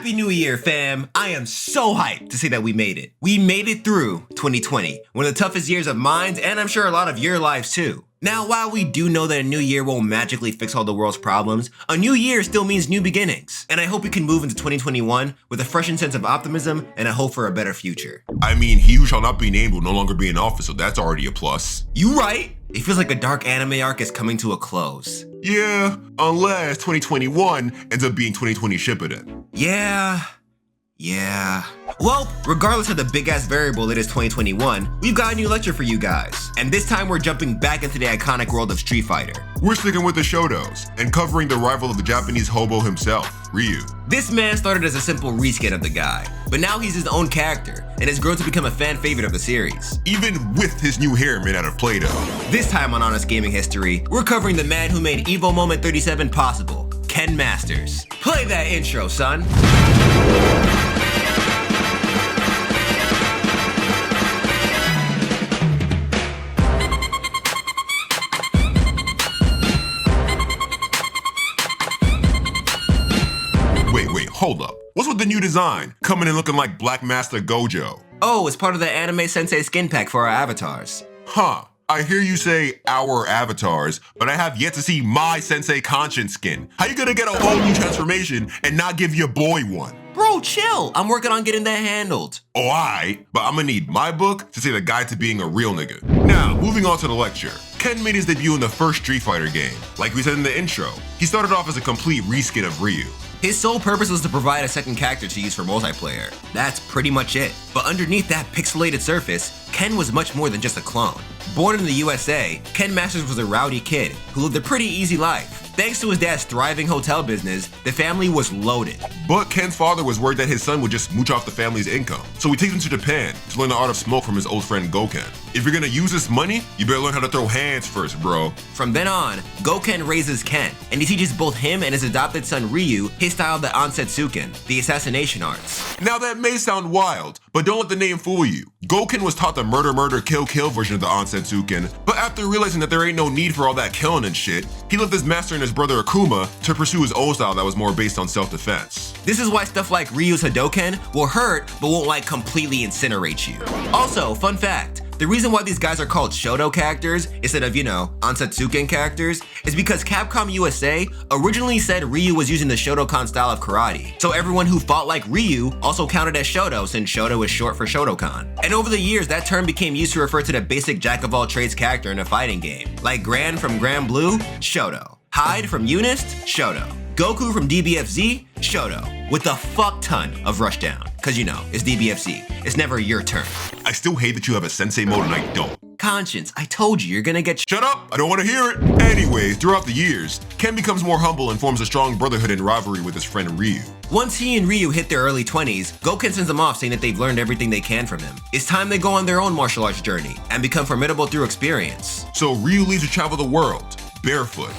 Happy New Year, fam! I am so hyped to say that we made it. We made it through 2020, one of the toughest years of mine, and I'm sure a lot of your lives too. Now, while we do know that a new year won't magically fix all the world's problems, a new year still means new beginnings. And I hope we can move into 2021 with a freshened sense of optimism and a hope for a better future. I mean, he who shall not be named will no longer be in office, so that's already a plus. You right! It feels like a dark anime arc is coming to a close. Yeah, unless 2021 ends up being 2020 Shippuden. Yeah. Well, regardless of the big-ass variable that is 2021, we've got a new lecture for you guys. And this time we're jumping back into the iconic world of Street Fighter. We're sticking with the shoutouts and covering the rival of the Japanese hobo himself, Ryu. This man started as a simple reskin of the guy, but now he's his own character and has grown to become a fan favorite of the series. Even with his new hair made out of Play-Doh. This time on Honest Gaming History, we're covering the man who made Evo Moment 37 possible, Ken Masters. Play that intro, son. Wait, hold up. What's with the new design? Coming in looking like Black Master Gojo. Oh, it's part of the anime sensei skin pack for our avatars. Huh. I hear you say our avatars, but I have yet to see my Sensei Conscience skin. How you gonna get a whole new transformation and not give your boy one? Bro, chill. I'm working on getting that handled. Oh, aight, but I'm gonna need my book to say the guide to being a real nigga. Now, moving on to the lecture. Ken made his debut in the first Street Fighter game. Like we said in the intro, he started off as a complete reskin of Ryu. His sole purpose was to provide a second character to use for multiplayer. That's pretty much it. But underneath that pixelated surface, Ken was much more than just a clone. Born in the USA, Ken Masters was a rowdy kid who lived a pretty easy life. Thanks to his dad's thriving hotel business, the family was loaded. But Ken's father was worried that his son would just mooch off the family's income. So he takes him to Japan to learn the art of smoke from his old friend Goken. If you're gonna use this money, you better learn how to throw hands first, bro. From then on, Goken raises Ken, and he teaches both him and his adopted son Ryu his style of the Ansetsuken, the assassination arts. Now that may sound wild, but don't let the name fool you. Goken was taught the murder, kill version of the Ansetsuken, but after realizing that there ain't no need for all that killing and shit, he left his master and his brother Akuma to pursue his own style that was more based on self-defense. This is why stuff like Ryu's Hadoken will hurt, but won't like completely incinerate you. Also, fun fact, the reason why these guys are called Shoto characters instead of, Ansatsuken characters is because Capcom USA originally said Ryu was using the Shotokan style of karate. So everyone who fought like Ryu also counted as Shoto since Shoto is short for Shotokan. And over the years, that term became used to refer to the basic jack-of-all-trades character in a fighting game. Like Gran from Gran Blue, Shoto. Hyde from Unist, Shoto. Goku from DBFZ, Shoto. With a fuck ton of Rushdown. Cause it's DBFZ. It's never your turn. I still hate that you have a sensei mode and I don't. Conscience, I told you, you're gonna get Shut up! I don't want to hear it! Anyways, throughout the years, Ken becomes more humble and forms a strong brotherhood and rivalry with his friend Ryu. Once he and Ryu hit their early 20s, Goken sends them off saying that they've learned everything they can from him. It's time they go on their own martial arts journey and become formidable through experience. So Ryu leaves to travel the world, barefoot.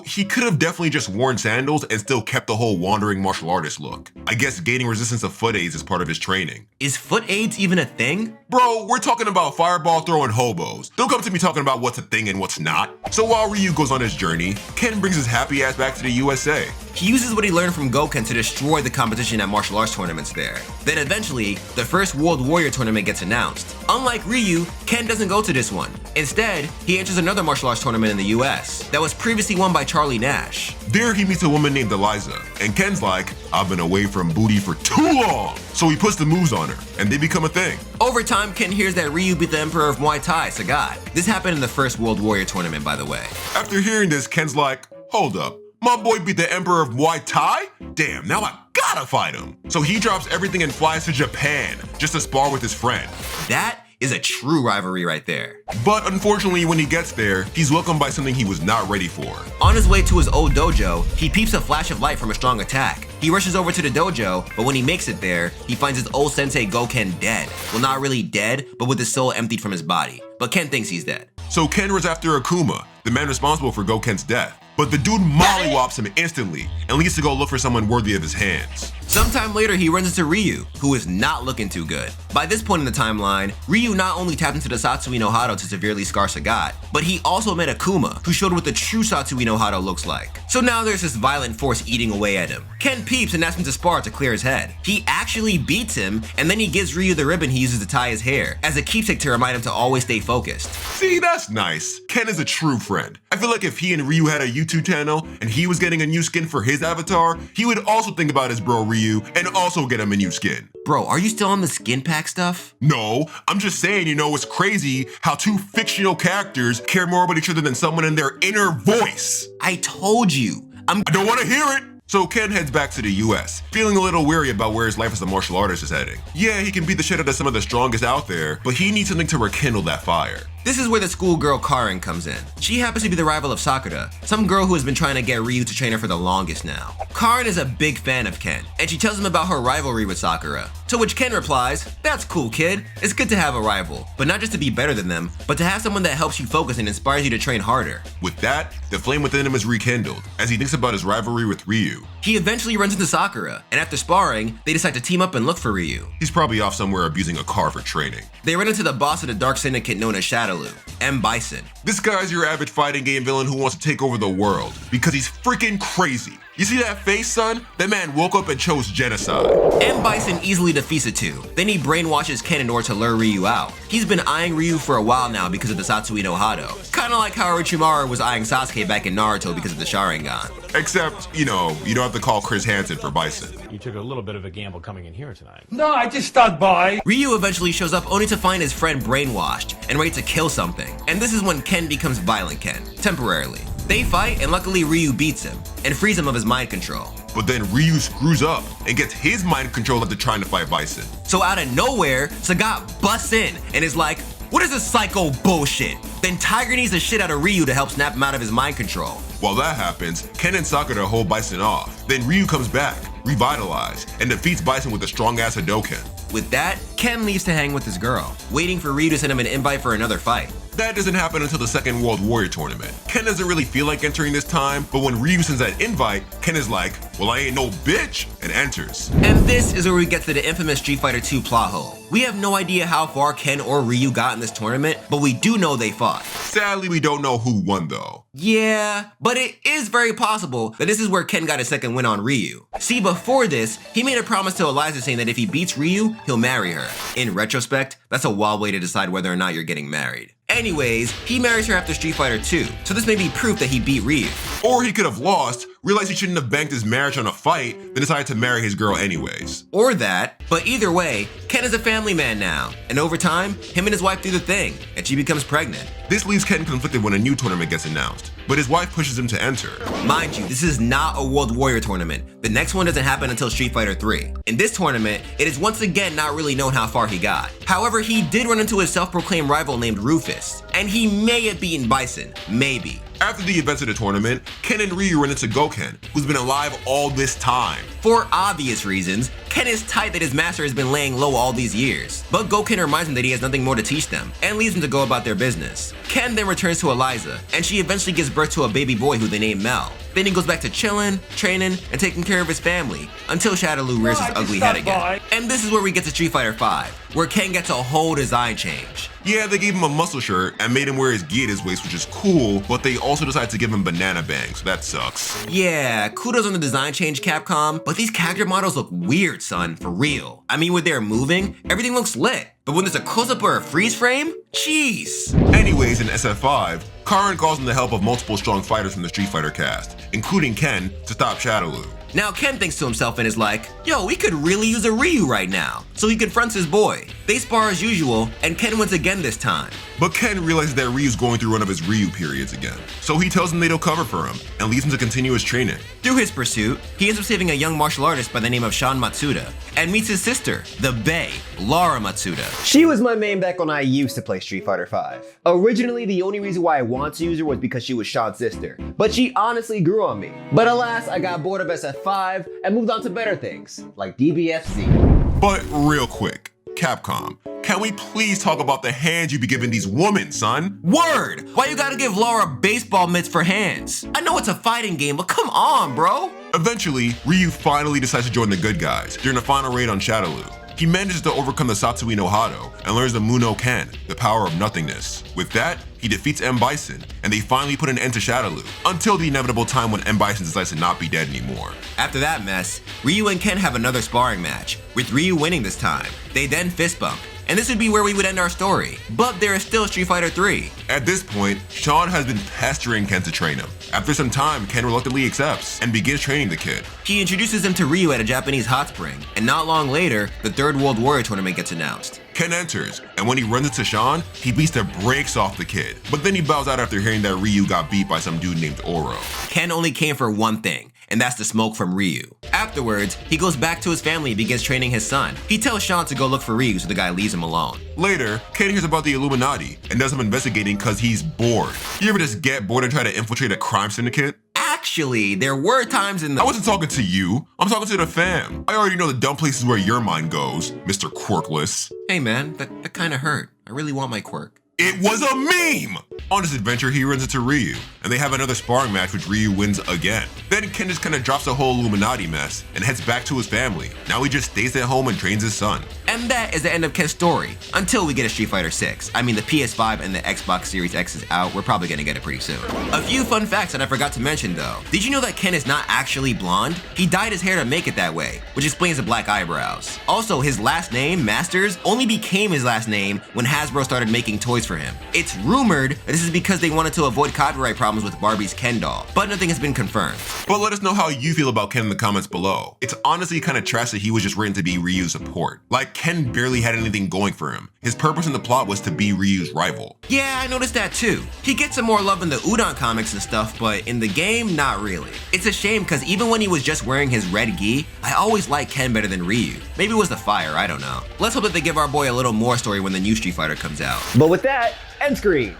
He could have definitely just worn sandals and still kept the whole wandering martial artist look. I guess gaining resistance to foot aids is part of his training. Is foot aids even a thing? Bro, we're talking about fireball throwing hobos. Don't come to me talking about what's a thing and what's not. So while Ryu goes on his journey, Ken brings his happy ass back to the USA. He uses what he learned from Goken to destroy the competition at martial arts tournaments there. Then eventually, the first World Warrior tournament gets announced. Unlike Ryu, Ken doesn't go to this one. Instead, he enters another martial arts tournament in the US that was previously won by Charlie Nash. There he meets a woman named Eliza, and Ken's like, I've been away from booty for too long! So he puts the moves on her, and they become a thing. Over time, Ken hears that Ryu beat the Emperor of Muay Thai, Sagat. This happened in the first World Warrior tournament, by the way. After hearing this, Ken's like, hold up, my boy beat the Emperor of Muay Thai? Damn, now I gotta fight him. So he drops everything and flies to Japan, just to spar with his friend. That is a true rivalry right there. But unfortunately, when he gets there, he's welcomed by something he was not ready for. On his way to his old dojo, he peeps a flash of light from a strong attack. He rushes over to the dojo, but when he makes it there, he finds his old sensei Goken dead. Well, not really dead, but with his soul emptied from his body. But Ken thinks he's dead. So Ken runs after Akuma, the man responsible for Goken's death. But the dude mollywops him instantly and leaves to go look for someone worthy of his hands. Some Sometime later, he runs into Ryu, who is not looking too good. By this point in the timeline, Ryu not only tapped into the Satsui no Hado to severely scar Sagat, but he also met Akuma, who showed what the true Satsui no Hado looks like. So now there's this violent force eating away at him. Ken peeps and asks him to spar to clear his head. He actually beats him, and then he gives Ryu the ribbon he uses to tie his hair, as a keepsake to remind him to always stay focused. See, that's nice. Ken is a true friend. I feel like if he and Ryu had a YouTube channel and he was getting a new skin for his avatar, he would also think about his bro Ryu and also get him a new skin. Bro, are you still on the skin pack stuff? No, I'm just saying, it's crazy how two fictional characters care more about each other than someone in their inner voice. I told you. I don't want to hear it. So Ken heads back to the US, feeling a little weary about where his life as a martial artist is heading. Yeah, he can beat the shit out of some of the strongest out there, but he needs something to rekindle that fire. This is where the schoolgirl Karin comes in. She happens to be the rival of Sakura, some girl who has been trying to get Ryu to train her for the longest now. Karin is a big fan of Ken, and she tells him about her rivalry with Sakura. To which Ken replies, "That's cool, kid. It's good to have a rival, but not just to be better than them, but to have someone that helps you focus and inspires you to train harder." With that, the flame within him is rekindled as he thinks about his rivalry with Ryu. He eventually runs into Sakura, and after sparring, they decide to team up and look for Ryu. He's probably off somewhere abusing a car for training. They run into the boss of the Dark Syndicate known as Shadaloo, M. Bison. This guy's your average fighting game villain who wants to take over the world because he's freaking crazy. You see that face, son? That man woke up and chose genocide. M. Bison easily defeats the two. Then he brainwashes Ken in order to lure Ryu out. He's been eyeing Ryu for a while now because of the Satsui no Hado. Kinda like how Orochimaru was eyeing Sasuke back in Naruto because of the Sharingan. Except, you don't have to call Chris Hansen for Bison. You took a little bit of a gamble coming in here tonight. No, I just stopped by. Ryu eventually shows up only to find his friend brainwashed and ready to kill something. And this is when Ken becomes Violent Ken, temporarily. They fight, and luckily Ryu beats him and frees him of his mind control. But then Ryu screws up and gets his mind control after trying to fight Bison. So out of nowhere, Sagat busts in and is like, "What is this psycho bullshit?" Then Tiger needs the shit out of Ryu to help snap him out of his mind control. While that happens, Ken and Sakura hold Bison off. Then Ryu comes back, revitalized, and defeats Bison with a strong-ass Hadouken. With that, Ken leaves to hang with his girl, waiting for Ryu to send him an invite for another fight. That doesn't happen until the Second World Warrior tournament. Ken doesn't really feel like entering this time, but when Ryu sends that invite, Ken is like, "Well, I ain't no bitch," and enters. And this is where we get to the infamous Street Fighter 2 plot hole. We have no idea how far Ken or Ryu got in this tournament, but we do know they fought. Sadly, we don't know who won though. Yeah, but it is very possible that this is where Ken got his second win on Ryu. See, before this, he made a promise to Eliza saying that if he beats Ryu, he'll marry her. In retrospect, that's a wild way to decide whether or not you're getting married. Anyways, he marries her after Street Fighter 2, so this may be proof that he beat Ryu. Or he could have lost, realized he shouldn't have banked his marriage on a fight, then decided to marry his girl anyways. Or that, but either way, Ken is a family man now, and over time, him and his wife do the thing, and she becomes pregnant. This leaves Ken conflicted when a new tournament gets announced, but his wife pushes him to enter. Mind you, this is not a World Warrior tournament. The next one doesn't happen until Street Fighter 3. In this tournament, it is once again not really known how far he got. However, he did run into his self-proclaimed rival named Rufus, and he may have beaten Bison, maybe. After the events of the tournament, Ken and Ryu run into Goken, who's been alive all this time. For obvious reasons, Ken is tight that his master has been laying low all these years, but Goken reminds him that he has nothing more to teach them, and leaves him to go about their business. Ken then returns to Eliza, and she eventually gives birth to a baby boy who they name Mel. Then he goes back to chilling, training, and taking care of his family, until Shadaloo rears his ugly head again. And this is where we get to Street Fighter 5, where Ken gets a whole design change. Yeah, they gave him a muscle shirt and made him wear his gi at his waist, which is cool, but they also decided to give him banana bangs, so that sucks. Yeah, kudos on the design change, Capcom, but these character models look weird, son, for real. I mean, when they're moving, everything looks lit, but when there's a close-up or a freeze frame, jeez. Anyways, in SF5, Karin calls in the help of multiple strong fighters from the Street Fighter cast, including Ken, to stop Shadaloo. Now Ken thinks to himself and is like, yo, we could really use a Ryu right now. So he confronts his boy. They spar as usual, and Ken wins again this time. But Ken realizes that Ryu's going through one of his Ryu periods again. So he tells him they'll cover for him, and leaves him to continue his training. Through his pursuit, he ends up saving a young martial artist by the name of Shan Matsuda, and meets his sister, the Bae, Laura Matsuda. She was my main back when I used to play Street Fighter 5. Originally, the only reason why I wanted to use her was because she was Shan's sister, but she honestly grew on me. But alas, I got bored of SF5 and moved on to better things, like DBFZ. But real quick, Capcom, can we please talk about the hands you be giving these women, son? Word! Why you gotta give Laura baseball mitts for hands? I know it's a fighting game, but come on, bro! Eventually, Ryu finally decides to join the good guys during the final raid on Shadaloo. He manages to overcome the Satsui no Hado and learns the Mu no Ken, the power of nothingness. With that, he defeats M. Bison, and they finally put an end to Shadaloo, until the inevitable time when M. Bison decides to not be dead anymore. After that mess, Ryu and Ken have another sparring match, with Ryu winning this time. They then fist bump, and this would be where we would end our story. But there is still Street Fighter 3. At this point, Sean has been pestering Ken to train him. After some time, Ken reluctantly accepts and begins training the kid. He introduces him to Ryu at a Japanese hot spring, and not long later, the Third World Warrior tournament gets announced. Ken enters, and when he runs into Sean, he beats the brakes off the kid. But then he bows out after hearing that Ryu got beat by some dude named Oro. Ken only came for one thing, and that's the smoke from Ryu. Afterwards, he goes back to his family and begins training his son. He tells Sean to go look for Ryu, so the guy leaves him alone. Later, Ken hears about the Illuminati and does some investigating because he's bored. You ever just get bored and try to infiltrate a crime syndicate? Actually, there were times in the— I wasn't talking to you, I'm talking to the fam. I already know the dumb places where your mind goes, Mr. Quirkless. Hey man, that kinda hurt. I really want my quirk. It was a meme! On this adventure, he runs into Ryu, and they have another sparring match which Ryu wins again. Then Ken just kinda drops the whole Illuminati mess and heads back to his family. Now he just stays at home and trains his son. And that is the end of Ken's story, until we get a Street Fighter 6. I mean, the PS5 and the Xbox Series X is out. We're probably gonna get it pretty soon. A few fun facts that I forgot to mention though. Did you know that Ken is not actually blonde? He dyed his hair to make it that way, which explains the black eyebrows. Also, his last name, Masters, only became his last name when Hasbro started making toys for him. It's rumored that this is because they wanted to avoid copyright problems with Barbie's Ken doll, but nothing has been confirmed. But let us know how you feel about Ken in the comments below. It's honestly kinda trash that he was just written to be Ryu's support. Like, Ken barely had anything going for him. His purpose in the plot was to be Ryu's rival. Yeah, I noticed that too. He gets some more love in the Udon comics and stuff, but in the game, not really. It's a shame because even when he was just wearing his red gi, I always liked Ken better than Ryu. Maybe it was the fire, I don't know. Let's hope that they give our boy a little more story when the new Street Fighter comes out. But with that, end screen.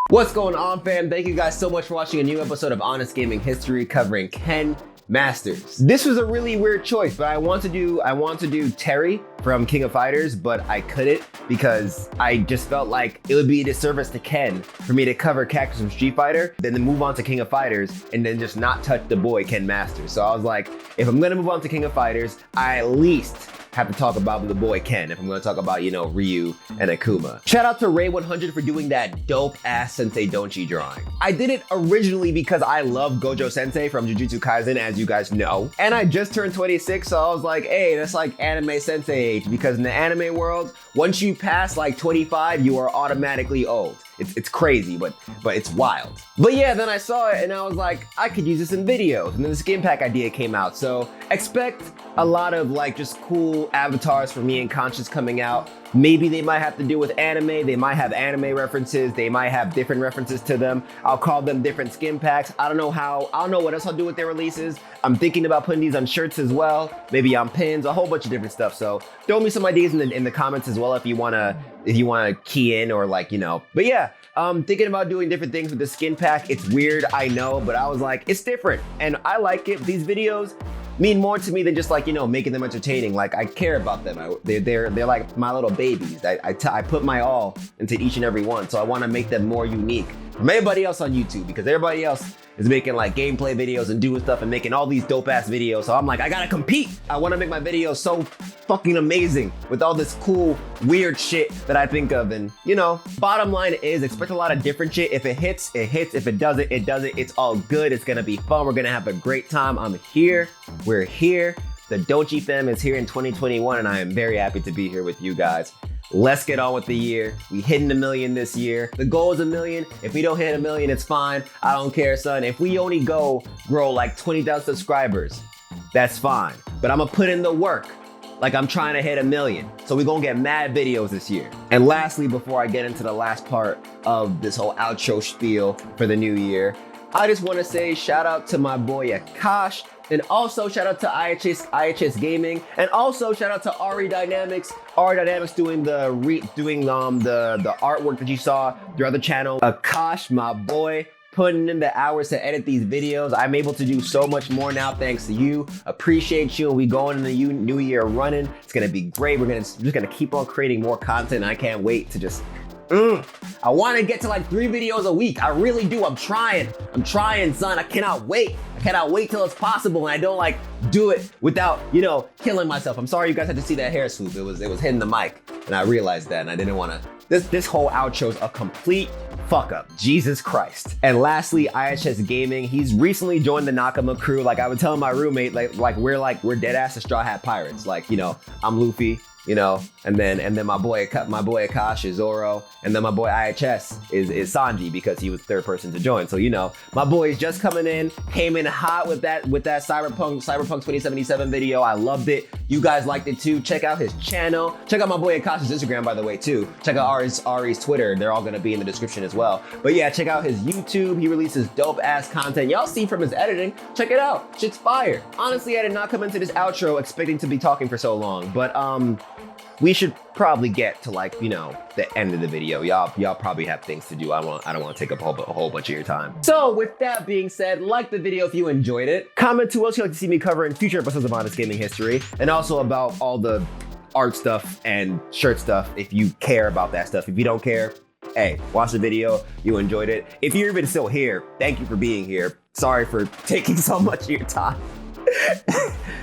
What's going on, fam? Thank you guys so much for watching a new episode of Honest Gaming History covering Ken Masters. This was a really weird choice, but I want to do Terry from King of Fighters, but I couldn't because I just felt like it would be a disservice to Ken for me to cover characters from Street Fighter, then to move on to King of Fighters, and then just not touch the boy Ken Masters. So I was like, if I'm gonna move on to King of Fighters, I at least have to talk about the boy Ken if I'm gonna talk about, Ryu and Akuma. Shout out to Ray100 for doing that dope ass Sensei Donchi drawing. I did it originally because I love Gojo Sensei from Jujutsu Kaisen, as you guys know. And I just turned 26, so I was like, hey, that's like anime sensei age, because in the anime world, once you pass like 25, you are automatically old. It's crazy, but it's wild. But yeah, then I saw it and I was like, I could use this in videos. And then the skin pack idea came out. So expect a lot of like just cool avatars for me and Conscious coming out. Maybe they might have to do with anime. They might have anime references. They might have different references to them. I'll call them different skin packs. I don't know what else I'll do with their releases. I'm thinking about putting these on shirts as well. Maybe on pins, a whole bunch of different stuff. So throw me some ideas in the comments as well if you wanna key in or like, But yeah, thinking about doing different things with the skin pack. It's weird, I know, but I was like, it's different and I like it. These videos mean more to me than just like, making them entertaining. Like, I care about them. They're like my little babies. I put my all into each and every one. So I want to make them more unique from everybody else on YouTube, because everybody else is making like gameplay videos and doing stuff and making all these dope ass videos. So I'm like, I gotta compete. I want to make my videos so fucking amazing with all this cool, weird shit that I think of. And bottom line is, expect a lot of different shit. If it hits, it hits. If it doesn't, it doesn't. It's all good. It's gonna be fun. We're gonna have a great time. I'm here. We're here. The Donchi fam is here in 2021, and I am very happy to be here with you guys. Let's get on with the year. We hitting $1 million this year. The goal is $1 million. If we don't hit $1 million, it's fine. I don't care, son. If we only grow like 20,000 subscribers, that's fine. But I'm gonna put in the work like I'm trying to hit $1 million. So we're gonna get mad videos this year. And lastly, before I get into the last part of this whole outro spiel for the new year, I just wanna say shout out to my boy Aakash, and also shout out to IHS Gaming, and also shout out to RE Dynamics. RE Dynamics doing the artwork that you saw through other channel. Aakash, my boy, putting in the hours to edit these videos. I'm able to do so much more now thanks to you. Appreciate you. And we going in the new year running. It's gonna be great. We're just gonna keep on creating more content. I can't wait to just I want to get to like 3 videos a week. I really do. I'm trying, son. I cannot wait. I cannot wait till it's possible, and I don't like do it without, you know, killing myself. I'm sorry you guys had to see that hair swoop. It was hitting the mic, and I realized that, and I didn't want to. This whole outro's a complete fuck up. Jesus Christ. And lastly, IHS Gaming. He's recently joined the Nakama crew. Like I would tell my roommate, we're dead ass the Straw Hat Pirates. Like, you know, I'm Luffy, you know, and then my boy Aakash is Zoro, and then my boy IHS is Sanji because he was third person to join. So, you know, my boy is just coming in, came in hot with that Cyberpunk 2077 video. I loved it. You guys liked it too. Check out his channel. Check out my boy Akash's Instagram, by the way, too. Check out Ari's Twitter. They're all gonna be in the description as well. But yeah, check out his YouTube. He releases dope ass content. Y'all see from his editing. Check it out. Shit's fire. Honestly, I did not come into this outro expecting to be talking for so long, but we should probably get to, like, you know, the end of the video. Y'all probably have things to do. I don't want to take up a whole bunch of your time. So with that being said, like the video if you enjoyed it. Comment to us you'd like to see me cover in future episodes of Honest Gaming History, and also about all the art stuff and shirt stuff if you care about that stuff. If you don't care, hey, watch the video. You enjoyed it. If you're even still here, thank you for being here. Sorry for taking so much of your time.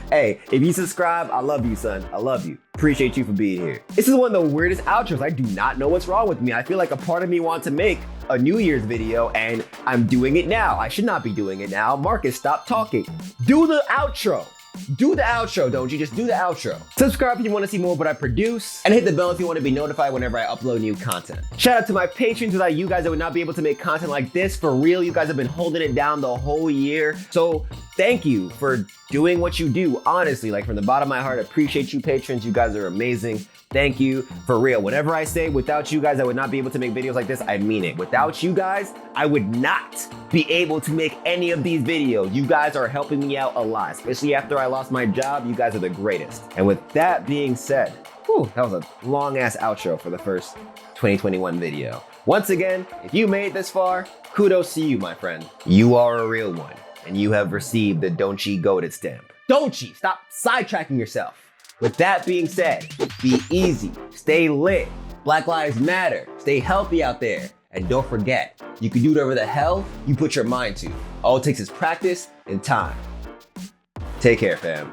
Hey, if you subscribe, I love you, son. I love you. Appreciate you for being here. This is one of the weirdest outros. I do not know what's wrong with me. I feel like a part of me wants to make a New Year's video, and I'm doing it now. I should not be doing it now. Marcus, stop talking. Do the outro. Do the outro, don't you? Just do the outro. Subscribe if you want to see more of what I produce, and hit the bell if you want to be notified whenever I upload new content. Shout out to my patrons. Without you guys, I would not be able to make content like this. For real, you guys have been holding it down the whole year. So thank you for doing what you do. Honestly, like from the bottom of my heart, I appreciate you patrons. You guys are amazing. Thank you, for real. Whatever I say, without you guys, I would not be able to make videos like this. I mean it. Without you guys, I would not be able to make any of these videos. You guys are helping me out a lot, especially after I lost my job. You guys are the greatest. And with that being said, whew, that was a long ass outro for the first 2021 video. Once again, if you made it this far, kudos to you, my friend. You are a real one, and you have received the Don't Cheat Goated stamp. Don't cheat, stop sidetracking yourself. With that being said, be easy, stay lit, Black Lives Matter, stay healthy out there, and don't forget, you can do whatever the hell you put your mind to. All it takes is practice and time. Take care, fam.